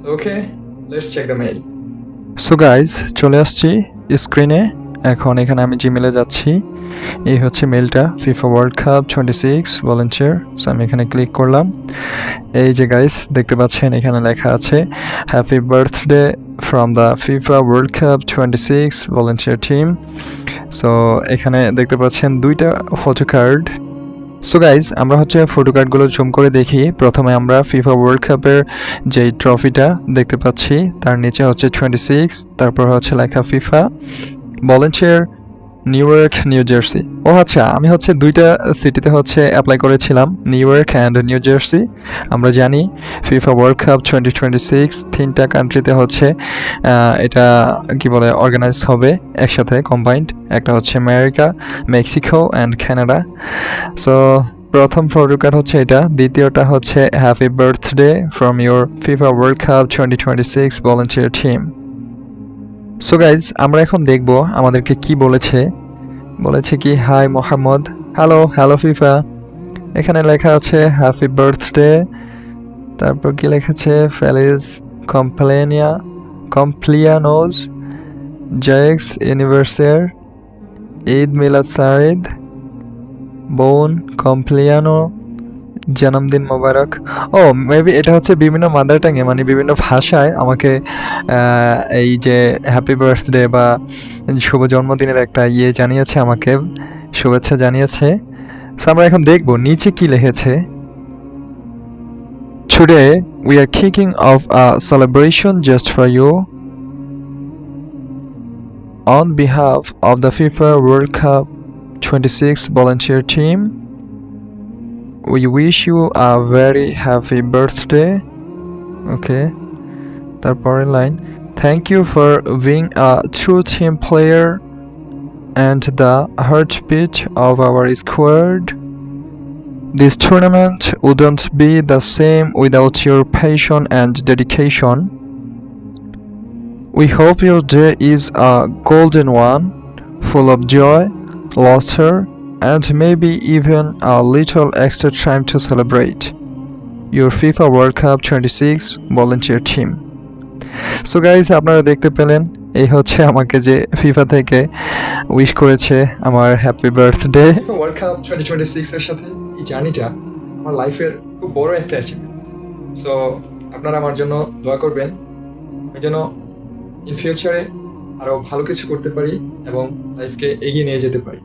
Okay, let's check the mail. So guys চলে আসছি স্ক্রিনে। এখন এখানে আমি জিমেলে যাচ্ছি। এই হচ্ছে মেলটা, FIFA world cup 26 volunteer. So আমি এখানে ক্লিক করলাম। এই যে গাইজ দেখতে পাচ্ছেন এখানে লেখা আছে happy birthday from the FIFA world cup 26 volunteer team. So এখানে দেখতে পাচ্ছেন দুইটা ফটো কার্ড। সো গাইজ আমরা হচ্ছে ফটো কার্ডগুলো জুম করে দেখি। প্রথমে আমরা ফিফা ওয়ার্ল্ড কাপের যেই ট্রফিটা দেখতে পাচ্ছি তার নিচে হচ্ছে 26, তারপর হচ্ছে লেখা FIFA volunteer New York New Jersey. ও আচ্ছা, আমি হচ্ছে দুইটা সিটিতে হচ্ছে অ্যাপ্লাই করেছিলাম, New York and New Jersey. আমরা জানি ফিফা ওয়ার্ল্ড কাপ 2026 তিনটা কান্ট্রিতে হচ্ছে এটা কি বলে অর্গানাইজ হবে একসাথে কম্বাইন্ড। একটা হচ্ছে America, Mexico and Canada. So প্রথম ফটো কার্ড হচ্ছে এটা, দ্বিতীয়টা হচ্ছে happy birthday from your FIFA world cup 2026 volunteer team. So guys আমরা এখন দেখব আমাদেরকে কি বলেছে। বলেছে কি হাই মোহাম্মদ, হ্যালো ফিফা। এখানে লেখা আছে হ্যাপি বার্থডে, তারপর কি লেখা ফেলিজ কমপ্লিয়ানোজ জায়েক্স ইউনিভার্সের ঈদ মিলাদ সাঈদ বোন কমপ্লিয়ানো জন্মদিন মোবারক। ও মেবি এটা হচ্ছে বিভিন্ন মাদার টাঙে মানে বিভিন্ন ভাষায় আমাকে এই যে হ্যাপি বার্থডে বা শুভ জন্মদিনের একটা জানিয়েছে, আমাকে শুভেচ্ছা জানিয়েছে। সো আমরা এখন দেখব নিচে কি লিখেছে। Today we are kicking off a celebration just for you. On behalf of the FIFA World Cup 26 volunteer team, we wish you a very happy birthday. Okay. তারপরের line, thank you for being a true team player and the heartbeat of our squad. This tournament wouldn't be the same without your passion and dedication. We hope your day is a golden one, full of joy, laughter, and maybe even a little extra time to celebrate. Your FIFA World Cup 26 volunteer team. So guys আপনারা দেখতে পেলেন এই হচ্ছে আমাকে যে FIFA থেকে wish করেছে আমার happy birthday. FIFA World Cup 2026 এর সাথে এই জার্নিটা আমার লাইফের খুব বড় একটা অ্যাচিভমেন্ট। সো আপনারা আমার জন্য দোয়া করবেন, আমি যেন ইন ফিউচারে আরও ভালো কিছু করতে পারি এবং লাইফকে এগিয়ে নিয়ে যেতে পারি।